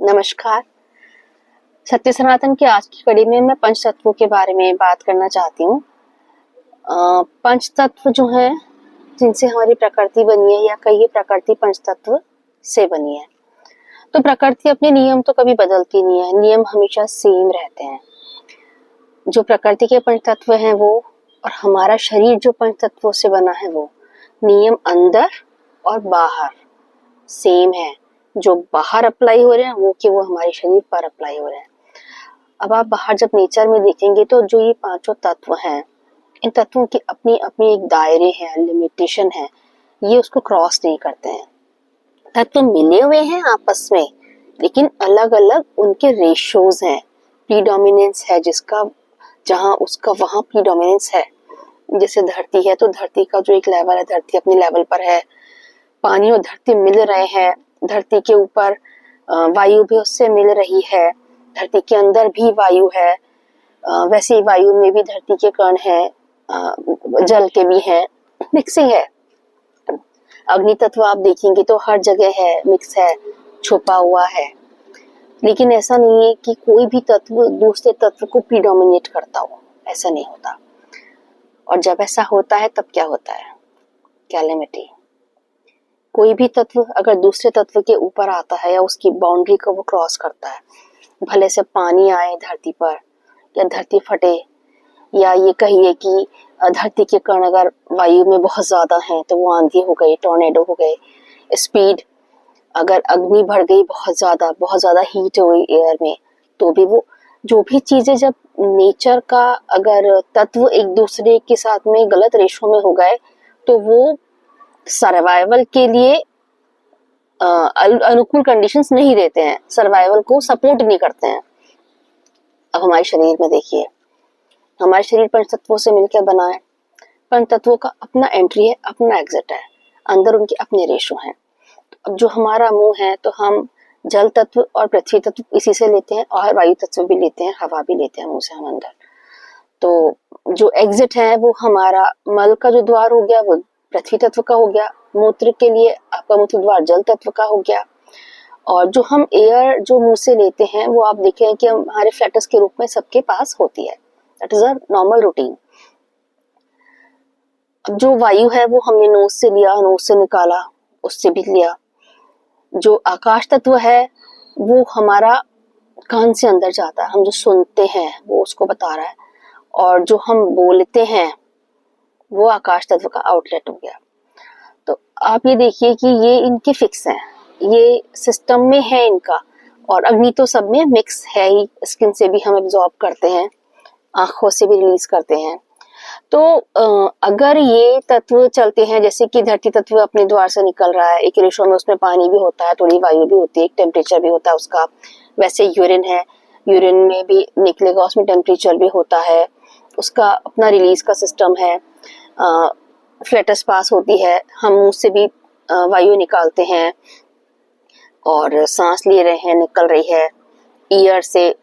नमस्कार। सत्य सनातन की आज की कड़ी में मैं पंच तत्वों के बारे में बात करना चाहती हूँ। पंच तत्व जो हैं जिनसे हमारी प्रकृति बनी है, या कहिए प्रकृति पंच तत्व से बनी है। तो प्रकृति अपने नियम तो कभी बदलती नहीं है, नियम हमेशा सेम रहते हैं। जो प्रकृति के पंच तत्व हैं वो, और हमारा शरीर जो पंच तत्वों से बना है वो, नियम अंदर और बाहर सेम है। जो बाहर अप्लाई हो रहे हैं वो हमारे शरीर पर अप्लाई हो रहे हैं। अब आप बाहर जब नेचर में देखेंगे तो जो ये पांचों तत्व हैं, इन तत्वों की अपनी अपनी एक दायरे हैं, लिमिटेशन है, ये उसको क्रॉस नहीं करते हैं। तत्व मिले हुए हैं आपस में, लेकिन अलग अलग उनके रेशोज हैं। प्रीडोमिनेंस है जिसका, जहां उसका वहां प्रीडोमिनेंस है। जैसे धरती है तो धरती का जो एक लेवल है, धरती अपने लेवल पर है, पानी और धरती मिल रहे हैं, धरती के ऊपर वायु भी उससे मिल रही है, धरती के अंदर भी वायु है, वैसे ही वायु में भी धरती के कण है, जल के भी हैं, मिक्सिंग है। अग्नि तत्व आप देखेंगे तो हर जगह है, मिक्स है, छुपा हुआ है। लेकिन ऐसा नहीं है कि कोई भी तत्व दूसरे तत्व को प्रीडोमिनेट करता हो, ऐसा नहीं होता। और जब ऐसा होता है तब क्या होता है? कैलेमिटी। कोई भी तत्व अगर दूसरे तत्व के ऊपर आता है या उसकी बाउंड्री को वो क्रॉस करता है, भले से पानी आए धरती पर, या धरती फटे, या ये कहिए कि धरती के कण अगर वायु में बहुत ज्यादा हैं तो वो आंधी हो गई, टॉर्नेडो हो गए, स्पीड, अगर अग्नि बढ़ गई बहुत ज्यादा हीट हो गई एयर में, तो भी वो जो भी चीजें, जब नेचर का अगर तत्व एक दूसरे के साथ में गलत रेशो में हो गए तो वो सर्वाइवल के लिए अनुकूल कंडीशंस नहीं देते हैं, सर्वाइवल को सपोर्ट नहीं करते हैं। अब हमारे शरीर में देखिए, हमारे शरीर पंच तत्वों से मिलकर बना है। पंच तत्वों का अपना एंट्री है, अपना एग्जिट है, अंदर उनके अपने रेशो हैं। तो अब जो हमारा मुंह है तो हम जल तत्व और पृथ्वी तत्व इसी से लेते हैं, और वायु तत्व भी लेते हैं, हवा भी लेते हैं मुंह से हम अंदर। तो जो एग्जिट है वो हमारा मल का जो द्वार हो गया वो पृथ्वी तत्व का हो गया, मूत्र के लिए आपका मूत्र द्वार जल तत्व का हो गया, और जो हम एयर जो मुंह से लेते हैं वो आप देखें कि हमारे फ्लैटस के रूप में सबके पास होती है। That is a normal routine. अब जो वायु है वो हमने नोज से लिया, नोज से निकाला, उससे भी लिया। जो आकाश तत्व है वो हमारा कान से अंदर जाता है, हम जो सुनते हैं वो उसको बता रहा है, और जो हम बोलते हैं वो आकाश तत्व का आउटलेट हो गया। तो आप ये देखिए कि ये इनके फिक्स हैं, ये सिस्टम में है इनका। और अग्नि तो सब में मिक्स है ही, स्किन से भी हम एब्जॉर्ब करते हैं, आंखों से भी रिलीज करते हैं। तो अगर ये तत्व चलते हैं, जैसे कि धरती तत्व अपने द्वार से निकल रहा है, एक रेशो में उसमें पानी भी होता है, थोड़ी वायु भी होती है, एक टेम्परेचर भी होता है उसका। वैसे यूरिन है, यूरिन में भी निकलेगा, उसमें टेम्परेचर भी होता है, उसका अपना रिलीज का सिस्टम है। फ्लैटस पास होती है, हम मुंह से भी वायु निकालते हैं, और सांस ले रहे हैं, निकल रही है। ईयर से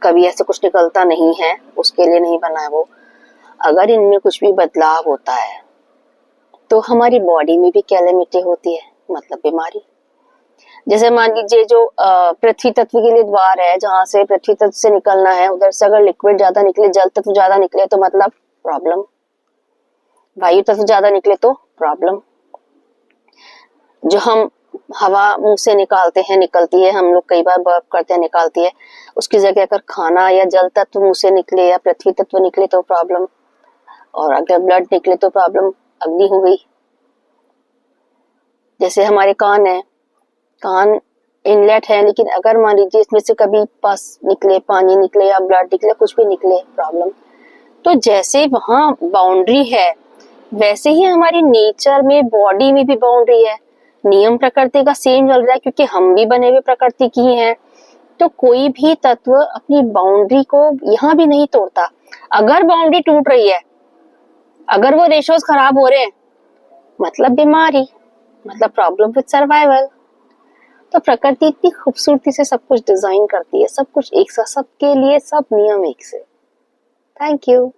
कभी ऐसे कुछ निकलता नहीं है, उसके लिए नहीं बना है वो। अगर इनमें कुछ भी बदलाव होता है तो हमारी बॉडी में भी कैलेमिटी होती है, मतलब बीमारी। जैसे मान लीजिए जो पृथ्वी तत्व के लिए द्वार है, जहां से पृथ्वी तत्व से निकलना है, उधर से अगर लिक्विड ज्यादा निकले, जल तत्व ज्यादा निकले तो मतलब प्रॉब्लम, वायु तत्व ज्यादा निकले तो प्रॉब्लम। जो हम हवा मुंह से निकालते हैं, निकलती है, हम लोग कई बार बर्प करते हैं, निकालती है, उसकी जगह अगर खाना या जल तत्व मुंह से निकले या पृथ्वी तत्व निकले तो प्रॉब्लम, और अगर ब्लड निकले तो प्रॉब्लम, अग्नि हो गई। जैसे हमारे कान है, कान इनलेट है, लेकिन अगर मान लीजिए इसमें से कभी पस निकले, पानी निकले या ब्लड निकले, कुछ भी निकले, प्रॉब्लम। तो जैसे वहां बाउंड्री है, वैसे ही हमारी नेचर में, बॉडी में भी बाउंड्री है। नियम प्रकृति का सेम चल रहा है, क्योंकि हम भी बने हुए प्रकृति की ही हैं। तो कोई भी तत्व अपनी बाउंड्री को यहाँ भी नहीं तोड़ता। अगर बाउंड्री टूट रही है, अगर वो रेशोज खराब हो रहे हैं, मतलब बीमारी, मतलब प्रॉब्लम विद सर्वाइवल। तो प्रकृति इतनी खूबसूरती से सब कुछ डिजाइन करती है, सब कुछ एक साथ, सबके लिए सब नियम एक से। Thank you.